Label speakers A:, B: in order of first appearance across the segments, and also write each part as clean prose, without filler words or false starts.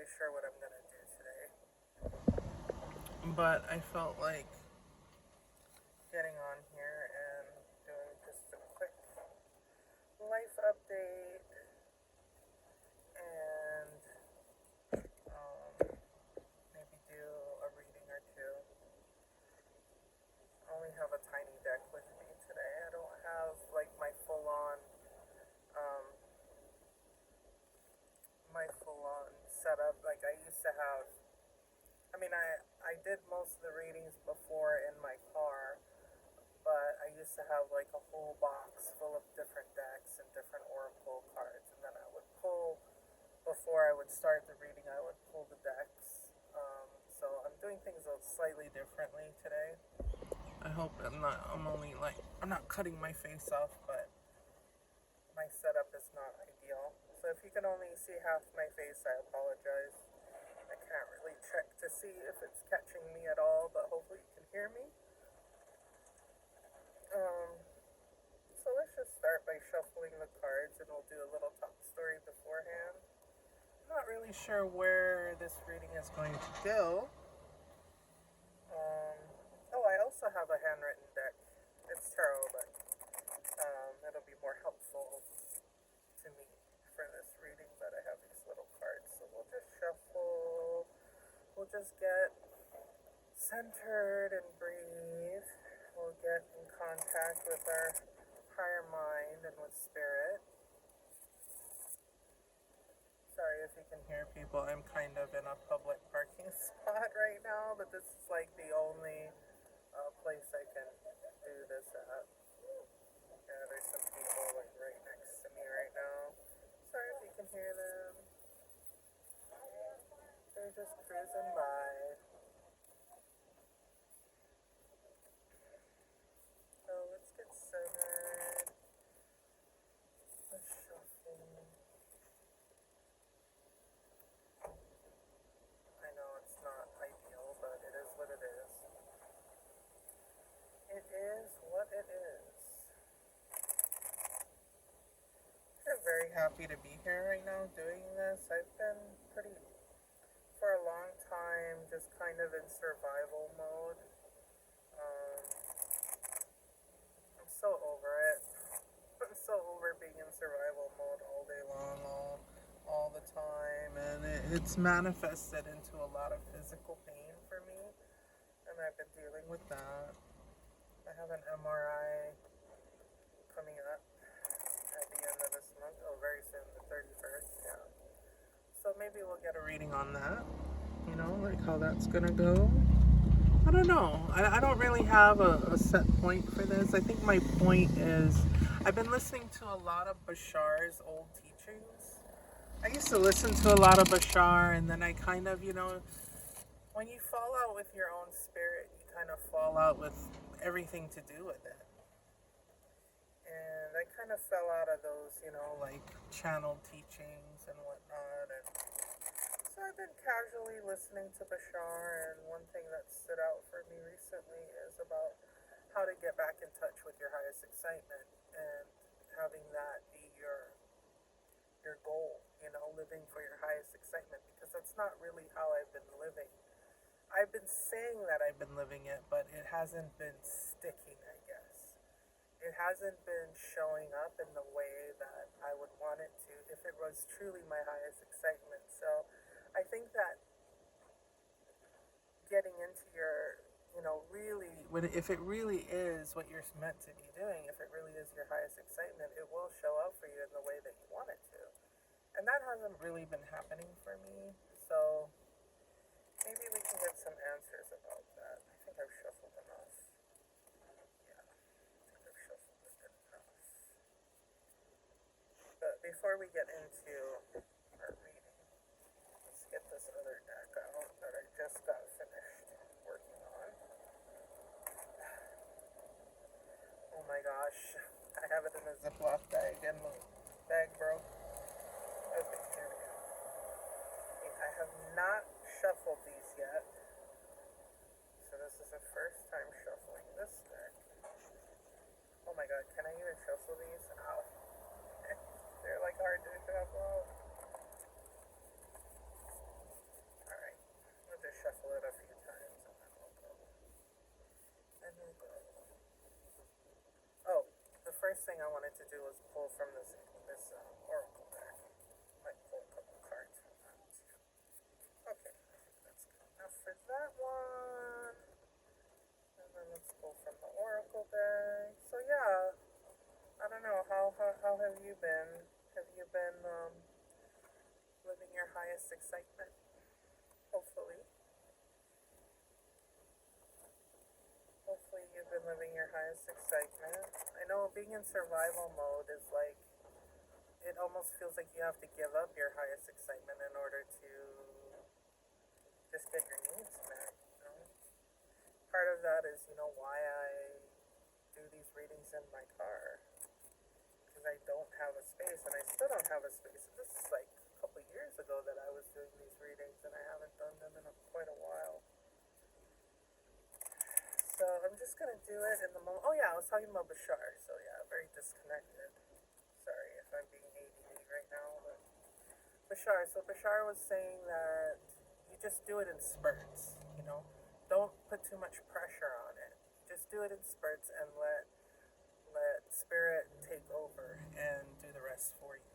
A: really sure what I'm gonna do today, but I felt like getting on here and doing just a quick life update and maybe do a reading or two. I only have a tiny deck with me today. I don't have like um, my full on setup like I used to have. I did most of the readings before in my car, but I used to have like a whole box full of different decks and different oracle cards, and then I would pull before I would start the reading. I would pull the decks. So I'm doing things a slightly differently today. I hope I'm not. I'm not cutting my face off, but my setup is not ideal. So if you can only see half my face, I apologize. I can't really check to see if it's catching me at all, but hopefully you can hear me. Um, so let's just start by shuffling the cards, and we'll do a little top story beforehand. I'm not really sure where this reading is going to go. Um, I also have a handwritten deck. It's tarot, but it'll be more helpful to me for this reading. But I have these little cards, so we'll just shuffle. We'll just get centered and breathe. We'll get in contact with our higher mind and with spirit. Sorry if you can hear people. I'm kind of in a public parking spot right now, but this is like the only place I can do this at. Yeah, there's some people like right next to me right now. Sorry if you can hear them. They're just cruising by. So let's get centered. Let's shuffle. I know it's not ideal, but it is what it is. It is what it is. I'm very happy to be here right now doing this. I've been pretty, for a long time, just kind of in survival mode. Um, I'm so over it. I'm so over being in survival mode all day long, all the time, and it's manifested into a lot of physical pain for me, and I've been dealing with that. I have an MRI coming up at the end of this month. Oh, very soon, the 31st. Yeah. So maybe we'll get a reading on that. Like how that's gonna go. I don't know. I don't really have a set point for this. I think my point is I've been listening to a lot of Bashar's old teachings. I used to listen to a lot of Bashar, and then I kind of, when you fall out with your own spirit, you kind of fall out with everything to do with it. And I kind of fell out of those, like channeled teachings and whatnot. And so I've been casually listening to Bashar, and one thing that stood out for me recently is about how to get back in touch with your highest excitement and having that be your goal, living for your highest excitement, because that's not really how I've been living. I've been saying that I've been living it, but it hasn't been sticking, I guess. It hasn't been showing up in the way that I would want it to if it was truly my highest excitement. So I think that getting into your, really, if it really is what you're meant to be doing, if it really is your highest excitement, it will show up for you in the way that you want it to. And that hasn't really been happening for me. So maybe we can get some answers about that. I think I've shuffled enough. Yeah, I think I've shuffled it enough. But before we get into our reading, let's get this other deck out that I just got finished working on. Oh my gosh, I have it in a Ziploc bag and the bag broke. Okay, here we go. I have not shuffled these yet, so this is the first time shuffling this deck. Oh my god, can I even shuffle these? Ow. They're like hard to shuffle. thing I wanted to do was pull from this oracle deck. Might pull a couple cards from that too. Okay, I think that's good enough for that one. And then let's pull from the oracle deck. So yeah, I don't know, how have you been? Have you been living your highest excitement? Hopefully. Hopefully you've been living your highest excitement. I know being in survival mode is like, it almost feels like you have to give up your highest excitement in order to just get your needs met, you know? Part of that is, why I do these readings in my car. Because I don't have a space, and I still don't have a space. This is like a couple years ago that I was doing these readings, and I haven't done them in quite a while. So I'm just gonna do it in the moment. Oh yeah, I was talking about Bashar. So yeah, very disconnected. Sorry if I'm being ADD right now, but Bashar. So Bashar was saying that you just do it in spurts. Don't put too much pressure on it. Just do it in spurts and let spirit take over and do the rest for you.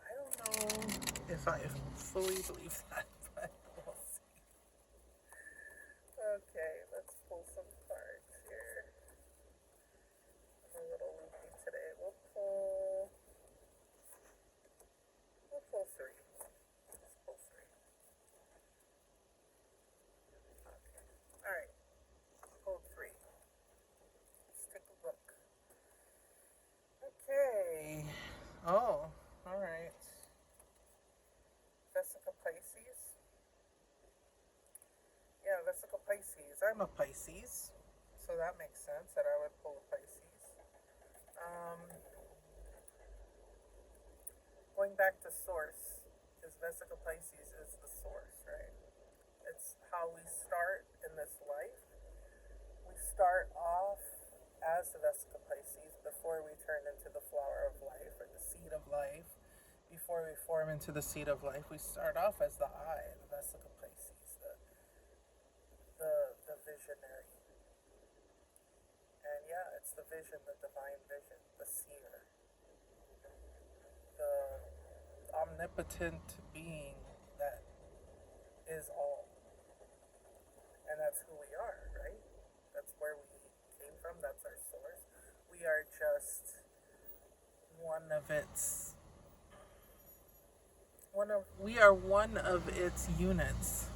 A: I don't know if I fully believe that, but we'll see. Okay, let's pull some cards here. I'm a little loopy today. We'll pull three. Let's pull three. Okay. Alright. Pulled three. Let's take a look. Okay. Oh, alright. Vesica Pisces. Yeah, Vesica Pisces. I'm a Pisces, so that makes sense that I would pull a Pisces. Going back to source, because Vesica Pisces is the source, right? It's how we start in this life. We start off as the Vesica Pisces before we turn into the flower of life or the seed of life. Before we form into the seed of life, we start off as the I, the Vesica Pisces, the visionary. And yeah, it's the vision, the divine vision, the seer, the omnipotent being that is all. And that's who we are, right? That's where we came from, that's our source. We are just we are one of its units,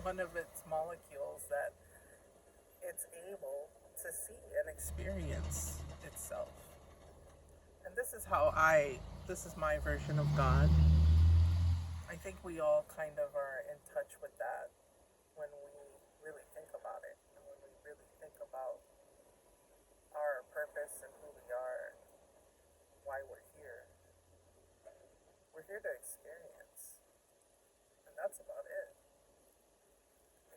A: one of its molecules that it's able to see and experience itself. And this is my version of God. I think we all kind of are in touch with that when we really think about it, and when we really think about our purpose and who we are, why we're here. We're here to experience, and that's about it.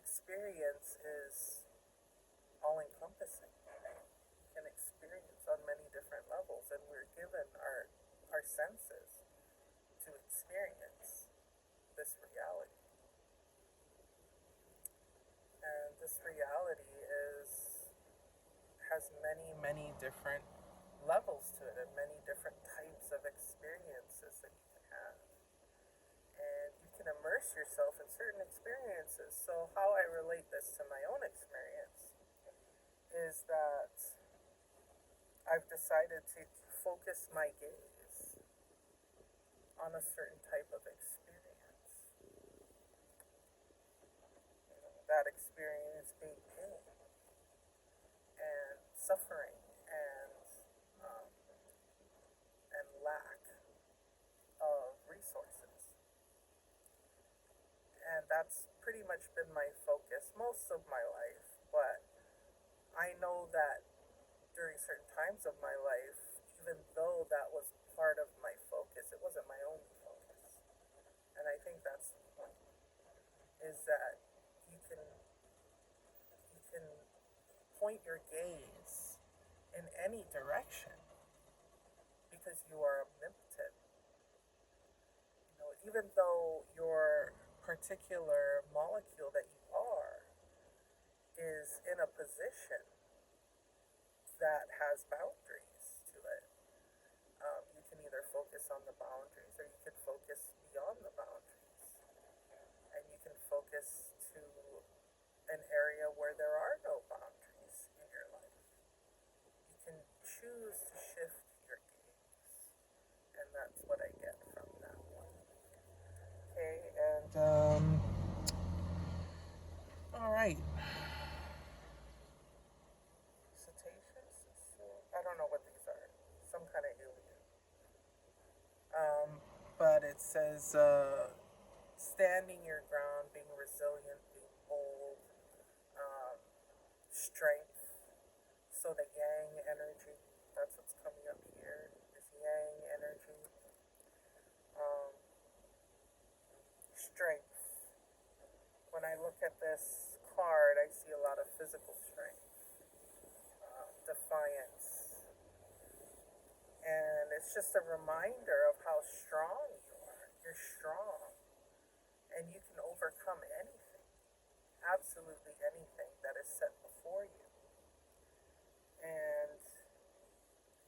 A: Experience is all encompassing. You can experience on many different levels, and we're given our senses to experience this reality. And this reality has many different levels to it and many different types of experiences that you can have. And you can immerse yourself in certain experiences. So how I relate this to my own experience is that I've decided to focus my gaze on a certain type of experience. That experience being pain and suffering um, and lack of resources. And that's pretty much been my focus most of my life. But I know that during certain times of my life, even though that was part of my focus, it wasn't my only focus. And I think that's the point, is that you can point your gaze in any direction because you are omnipotent. Even though your particular molecule that you are is in a position that has boundaries to it. You can either focus on the boundaries or you can focus beyond the boundaries. And you can focus to an area where there are no boundaries in your life. You can choose to shift your gaze. And that's what I get from that one. Okay, and all right. Cetaceans? I don't know what these are. Some kind of alien. Um, but it says standing your ground, being resilient, being bold, um, strength. So the yang energy, that's what's coming up here, is yang energy. Um, strength. When I look at this card, I see a lot of physical strength, defiance. And it's just a reminder of how strong you are. You're strong. And you can overcome anything, absolutely anything that is set before you. And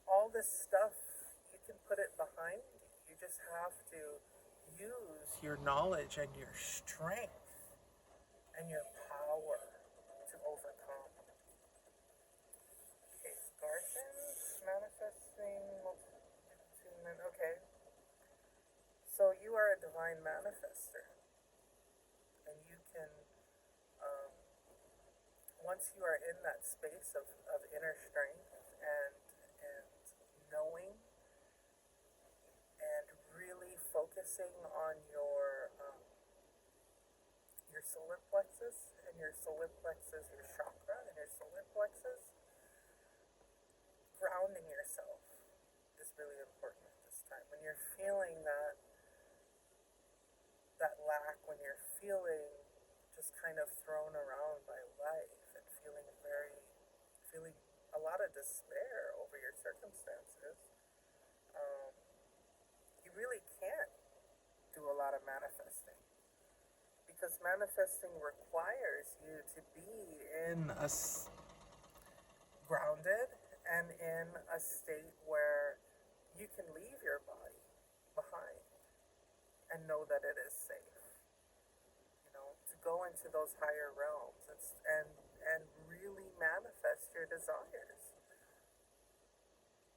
A: all this stuff, you can put it behind you. You just have to use your knowledge and your strength and your power to overcome. Okay, Scartons, manifesting, okay. So you are a divine manifester. And you can, um, once you are in that space of inner strength and knowing and really focusing on your solar plexus and your solar plexus, your chakra and your solar plexus, grounding yourself is really important at this time. When you're feeling that lack, when you're feeling just kind of thrown around by life and feeling a lot of despair over your circumstances, you really can't do a lot of manifesting because manifesting requires you to be in grounded and in a state where you can leave your body behind and know that it is safe. You know, to go into those higher realms and really manifest your desires.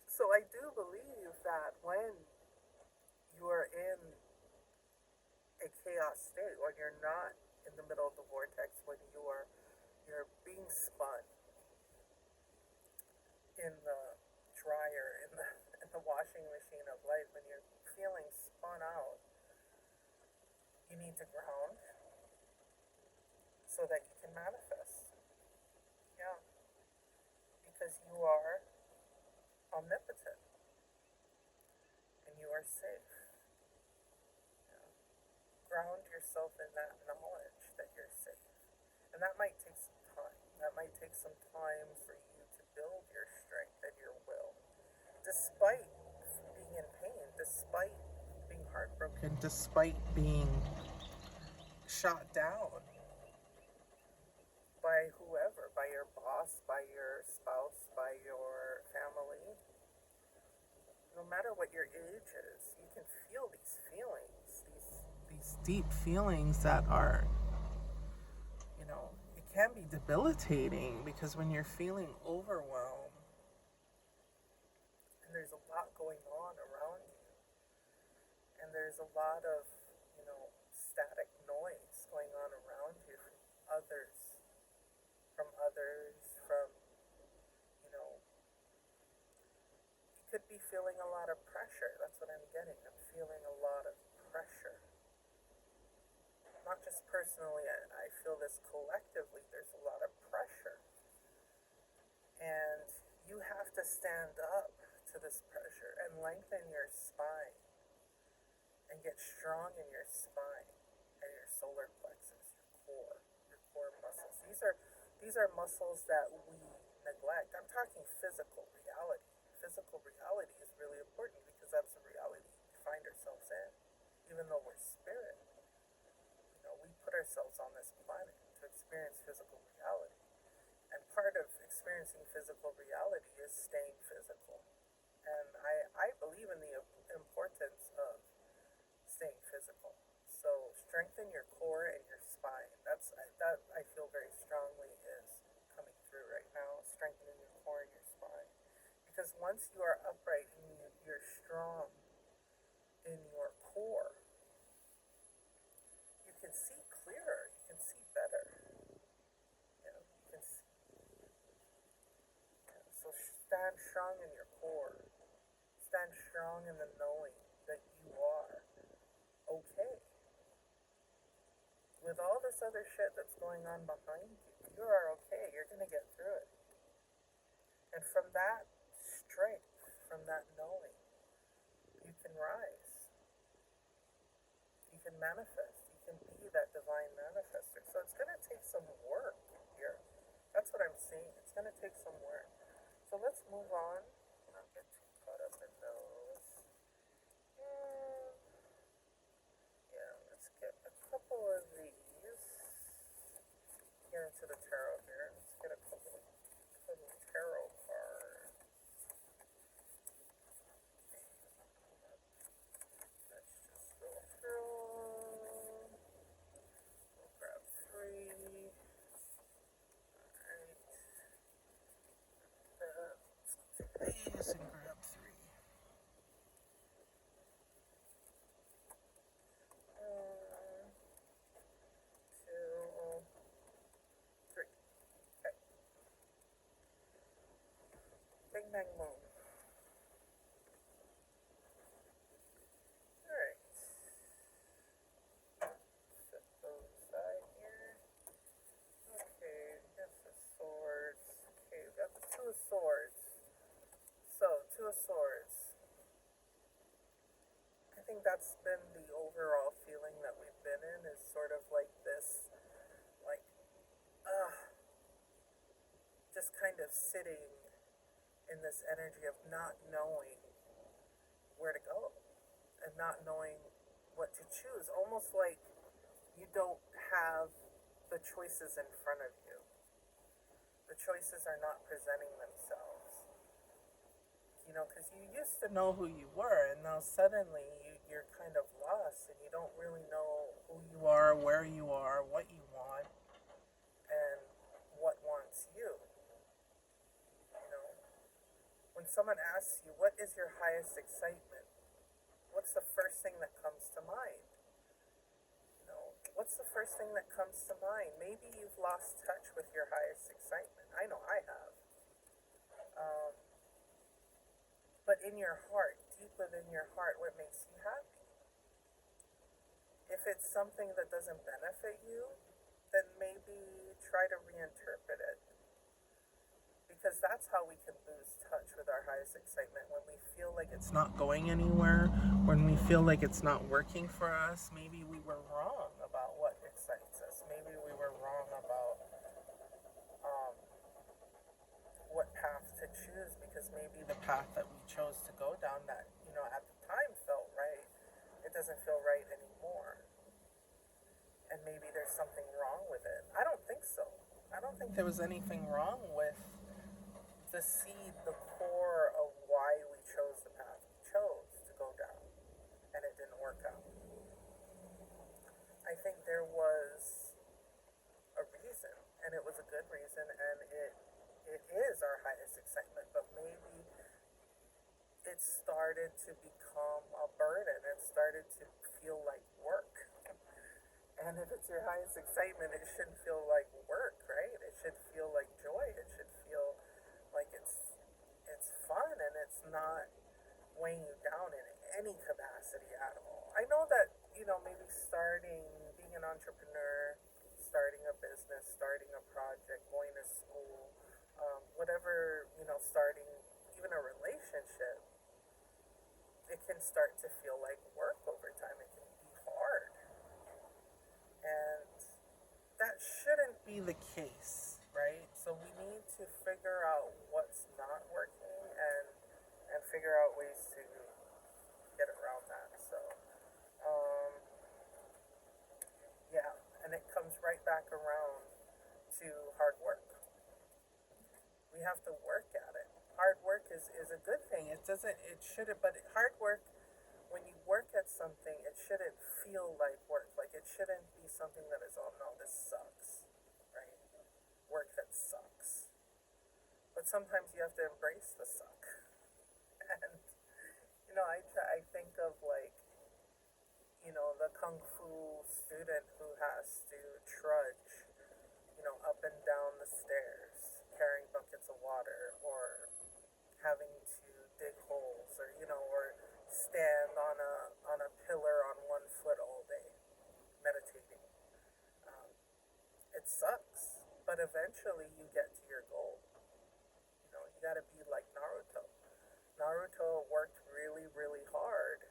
A: So I do believe that when you are in a chaos state, when you're not in the middle of the vortex, when you're being spun in the dryer, in the washing machine of life, when you're feeling spun out, you need to ground so that you can manifest. Yeah, because you are omnipotent and you are safe. Yeah. Ground yourself in that knowledge that you're safe. And that might take some time. That might take some time for you to build your strength and your will. Despite being in pain, despite being heartbroken, despite being shot down by whoever, by your boss, by your spouse, by your family, no matter what your age is, you can feel these feelings, these deep feelings that are, it can be debilitating because when you're feeling overwhelmed and there's a lot going on around you and there's a lot of, static noise going on around you from others, from, you could be feeling a lot of pressure. That's what I'm getting. I'm feeling a lot of pressure. Not just personally, I feel this collectively. There's a lot of pressure. And you have to stand up to this pressure and lengthen your spine and get strong in your spine and your solar plexus, your core muscles. These are muscles that we neglect. I'm talking physical reality. Physical reality is really important because that's the reality we find ourselves in. Even though we're spirit, we put ourselves on this planet to experience physical reality. And part of experiencing experiencing physical reality is staying physical. And I believe in the importance of staying physical. So strengthen your core and your spine. That I feel very strongly is coming through right now. Strengthening your core and your spine, because once you are upright and you're strong in your core, you can see clearer. You can see better. You can see. So stand strong in your core. Stand strong in the knowing that you are okay. With all this other shit that's going on behind you, you are okay. You're going to get through it. And from that strength, from that knowing, you can rise. You can manifest. You can be that divine manifester. So it's going to take some work here. That's what I'm seeing. It's going to take some work. So let's move on. Not get too caught up in those. Yeah, let's get a couple of these. Get into the tarot here. Let's get a couple of tarot cards. Let's just go through. We'll grab three. Alright. Let's take these and grab three. Two, three. Okay. Big Bang Moon. Alright. Set those aside here. Okay, this is swords. Okay, we got the two of swords. So, two of swords. I think that's been the overall feeling that we've been in, is sort of like this, like, just kind of sitting in this energy of not knowing where to go and not knowing what to choose. Almost like you don't have the choices in front of you. The choices are not presenting themselves. You know, because you used to know who you were, and now suddenly you're kind of lost, and you don't really know who you are, where you are, what you want, and what wants you. You know, when someone asks you, what is your highest excitement? What's the first thing that comes to mind? You know, what's the first thing that comes to mind? Maybe you've lost touch with your highest excitement. I know I have. But in your heart, deep within your heart, what makes you happy? If it's something that doesn't benefit you, then maybe try to reinterpret it. Because that's how we can lose touch with our highest excitement. When we feel like it's not going anywhere, when we feel like it's not working for us, maybe we were wrong about what excites us. Maybe we were wrong about what path to choose, because maybe the path that we chose to go down that, you know, at the time felt right, it doesn't feel right anymore. And maybe there's something wrong with it. I don't think so. I don't think there was anything wrong with the seed, the core of why we chose the path we chose to go down, and it didn't work out. I think there was a reason, and it was a good reason, and it is our highest excitement, but maybe it started to become a burden. It started to feel like work. And if it's your highest excitement, it shouldn't feel like work, right? It should feel like joy. It should feel like it's fun, and it's not weighing you down in any capacity at all. I know that, you know, maybe being an entrepreneur, starting a business, starting a project, going to school, whatever, you know, starting even a relationship, it can start to feel like work over time. It can be hard. And that shouldn't be the case, right? So we need to figure out what's not working and figure out ways to get around that. So, yeah, and it comes right back around to hard work. We have to work at it. Hard work is a good thing. It doesn't, it shouldn't, but hard work, when you work at something, it shouldn't feel like work. Like it shouldn't be something that is, oh no, this sucks, right? Work that sucks. But sometimes you have to embrace the suck. And, I think of like, the kung fu student who has to trudge, up and down the stairs, carrying buckets of water, or having to dig holes, or stand on a pillar on one foot all day, meditating. Um, it sucks, but eventually you get to your goal. You gotta be like Naruto. Naruto worked really, really hard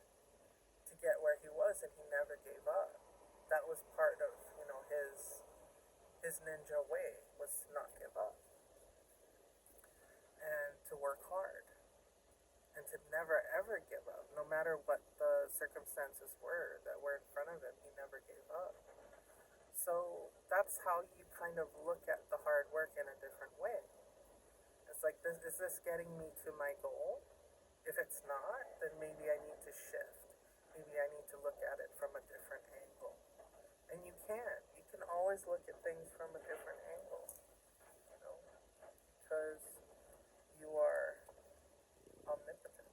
A: to get where he was, and he never gave up. That was part of, his ninja way, was to not give up and to work hard and to never ever give up, no matter what the circumstances were that were in front of him. He never gave up. So that's how you kind of look at the hard work in a different way. It's like, is this getting me to my goal? If it's not, then maybe I need to shift. Maybe I need to look at it from a different angle. And you can. You can always look at things from a different angle, because you are omnipotent.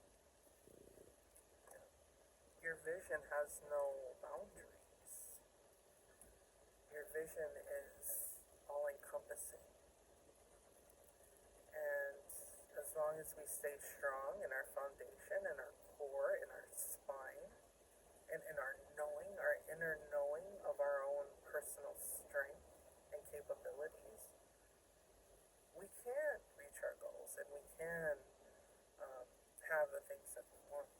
A: Your vision has no boundaries. Your vision is all encompassing. And as long as we stay strong in our foundation, in our core, in our spine, and in our knowing, our inner knowing of our own personal strength and capabilities, we can reach our goals, and we can have the things that we want.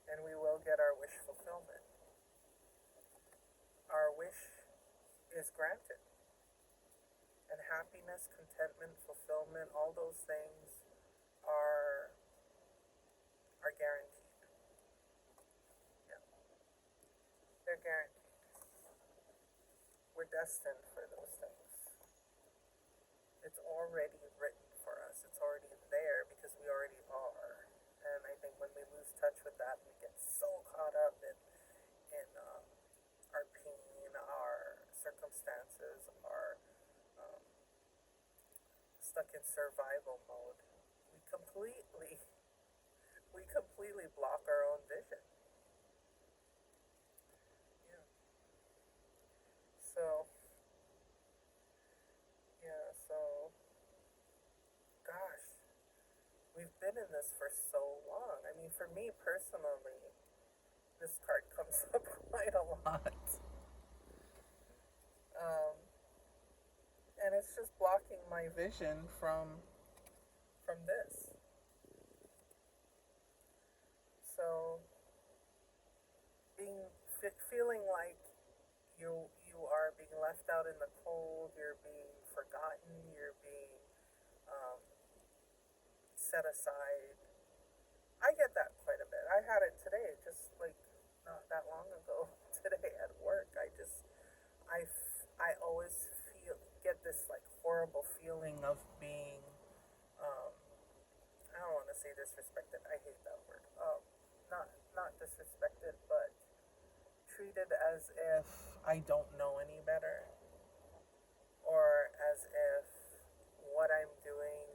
A: And we will get our wish fulfillment. Our wish is granted. And happiness, contentment, fulfillment, all those things are guaranteed. Yeah, they're guaranteed. We're destined for those things. It's already written for us. It's already there because we already are. And I think when we lose touch with that, we get so caught up in our pain, our circumstances, our stuck in survival mode. We completely we completely block our own vision. Yeah. So yeah, so gosh, we've been in this for so long. I mean, for me personally, this card comes up quite a lot. Um, and it's just blocking my vision from this. So feeling like you are being left out in the cold, you're being forgotten, you're being um, set aside. I get that quite a bit. I had it today, just like not that long ago. Today at work, I always get this like horrible feeling of being um, I don't want to say disrespected. I hate that word. Not disrespected, but treated as if I don't know any better, or as if what I'm doing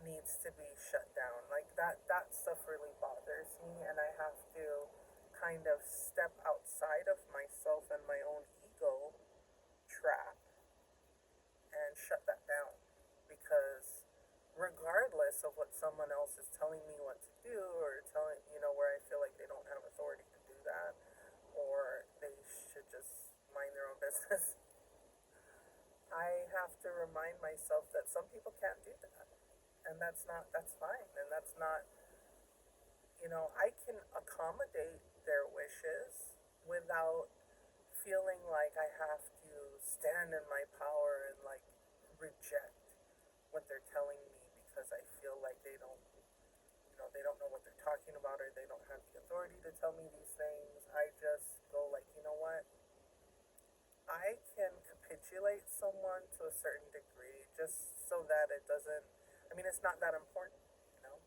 A: needs to be shut down. Like that stuff really bothers me, and I have to kind of step outside of myself and my own ego trap and shut that down, because regardless of what someone else is telling me what to do, or telling, where I feel like they don't have authority to do that, or they should just mind their own business, I have to remind myself that some people can't do that. And that's fine. And that's not, I can accommodate their wishes without feeling like I have to stand in my power and like reject what they're telling me because I feel like they don't know what they're talking about, or they don't have the authority to tell me these things. I just go like, you know what? I can capitulate manipulate someone to a certain degree just so that it doesn't, I mean, it's not that important, you know?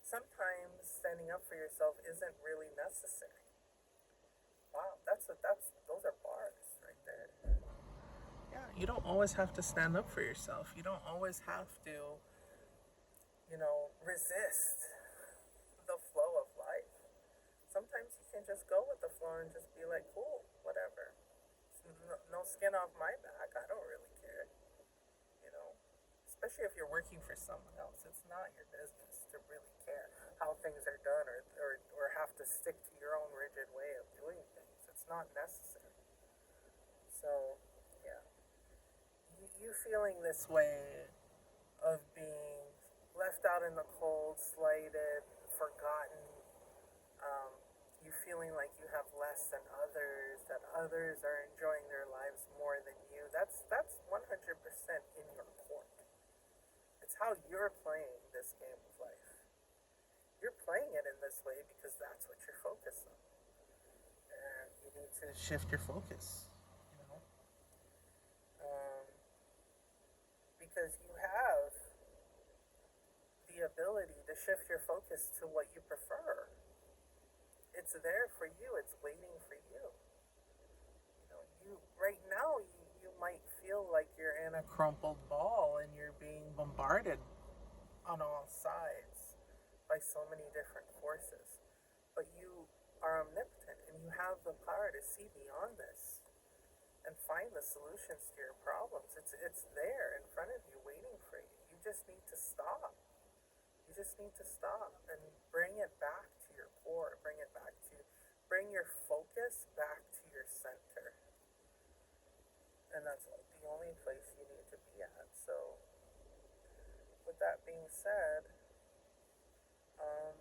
A: Sometimes standing up for yourself isn't really necessary. Wow, those are bars right there. Yeah, you don't always have to stand up for yourself. You don't always have to, resist the flow of life. Sometimes you can just go with the flow and just be like, cool, whatever. No skin off my back. I don't really care, you know. Especially if you're working for someone else, it's not your business to really care how things are done, or have to stick to your own rigid way of doing things. It's not necessary. So, yeah, you feeling this way of being left out in the cold, slighted, forgotten, um, you feeling like you have less than others, that others are enjoying their lives more than you. That's 100% in your court. It's how you're playing this game of life. You're playing it in this way because that's what you're focused on, and you need to shift your focus. You know, um, because you have the ability to shift your focus to what you prefer. It's there for you. It's waiting for you. You right now you might feel like you're in a crumpled ball and you're being bombarded on all sides by so many different forces. But you are omnipotent and you have the power to see beyond this and find the solutions to your problems. It's there in front of you waiting for you. You just need to stop. You just need to stop and bring it back to your core. Bring your focus back to your center. And that's the only place you need to be at. So, with that being said, um,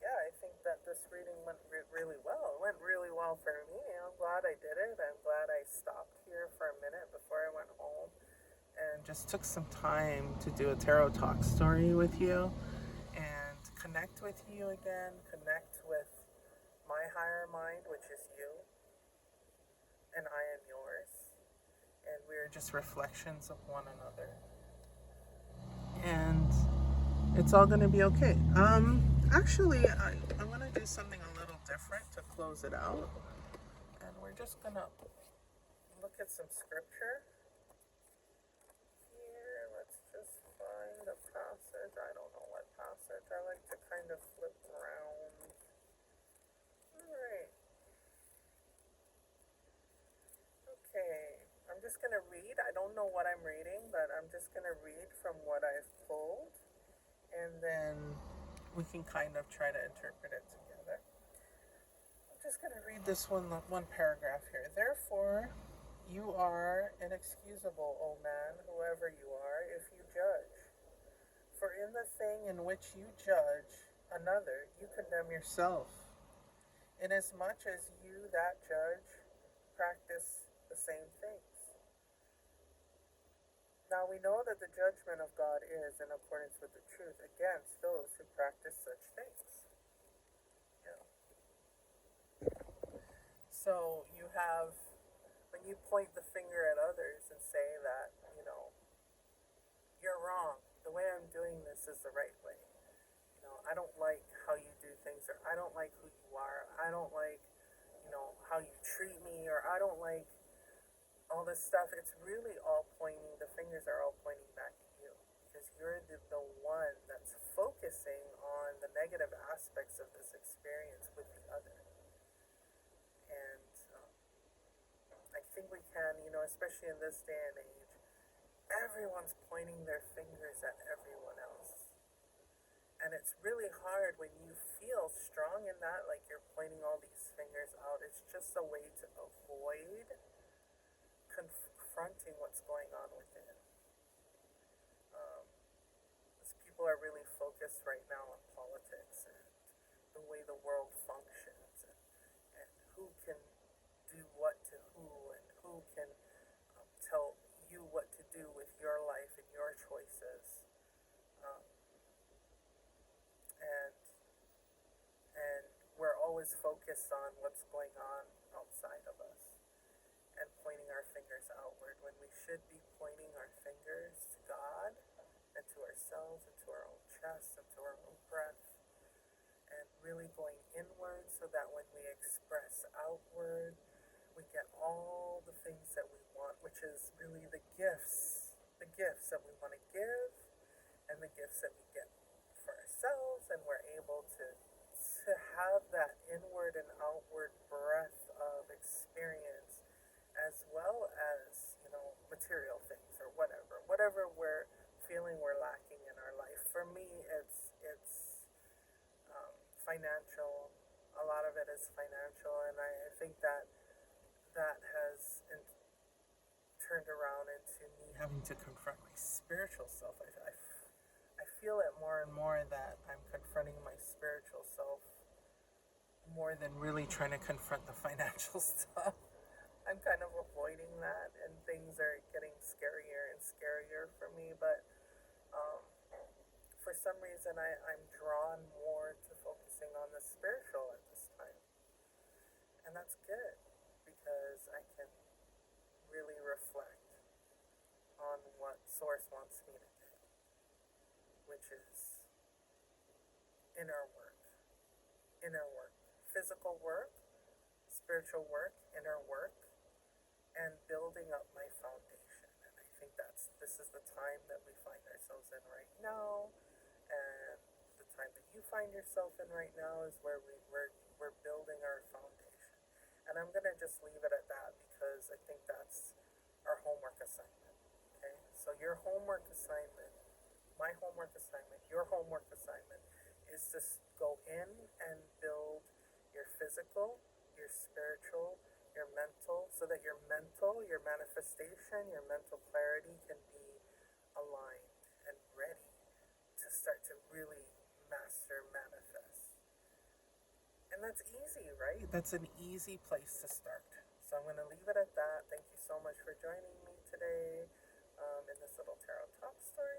A: yeah, I think that this reading went really well. It went really well for me. I'm glad I did it. I'm glad I stopped here for a minute before I went home and just took some time to do a tarot talk story with you and connect with you again, connect with my higher mind, which is you, and I am yours. And we're just reflections of one another. And it's all gonna be okay. Actually, I'm gonna do something a little different to close it out. And we're just gonna look at some scripture here. Let's just find a passage. I don't know what passage. I like to kind of flip around. Alright. Okay. I'm just gonna read. I don't know what I'm reading, but I'm just gonna read from what I've pulled. And then we can kind of try to interpret it together. I'm just going to read this one paragraph here. Therefore, you are inexcusable, O man, whoever you are, if you judge. For in the thing in which you judge another, you condemn yourself, inasmuch as you that judge practice the same things. Now we know that the judgment of God is in accordance with the truth against those who practice such things. Yeah. So you have, when you point the finger at others and say that, you're wrong. The way I'm doing this is the right way. I don't like how you do things, or I don't like who you are. I don't like, how you treat me, or I don't like all this stuff. It's really all pointing, the fingers are all pointing back at you because you're the one that's focusing on the negative aspects of this experience with the other. And I think we can, especially in this day and age, everyone's pointing their fingers at everyone else. And it's really hard when you feel strong in that, like you're pointing all these fingers out. It's just a way to avoid confronting what's going on within. Because people are really focused right now on politics and the way the world functions, and who can do what to who, and who can tell you what to do with your life and your choices. Um, and and we're always focused on what's going on outside of us. and pointing our fingers outward when we should be pointing our fingers to God and to ourselves and to our own chest and to our own breath, and really going inward so that when we express outward, we get all the things that we want, which is really the gifts that we want to give and the gifts that we get for ourselves, and we're able to have that inward and outward breath of experience, as well as, material things or whatever we're feeling we're lacking in our life. For me, it's financial. A lot of it is financial, and I think that has turned around into me having to confront my spiritual self. I feel it more and more that I'm confronting my spiritual self more than really trying to confront the financial stuff. I'm kind of avoiding that, and things are getting scarier and scarier for me. But um, for some reason, I'm drawn more to focusing on the spiritual at this time. And that's good because I can really reflect on what Source wants me to do, which is inner work. Inner work. Physical work, spiritual work, inner work, and building up my foundation. And I think this is the time that we find ourselves in right now, and the time that you find yourself in right now is where we're building our foundation. And I'm gonna just leave it at that because I think that's our homework assignment. Okay, so your homework assignment, my homework assignment, your homework assignment is to go in and build your physical, your spiritual, your mental, so that your mental, your manifestation, your mental clarity can be aligned and ready to start to really master manifest. And that's easy, right? That's an easy place to start. So I'm going to leave it at that. Thank you so much for joining me today in this little tarot talk story.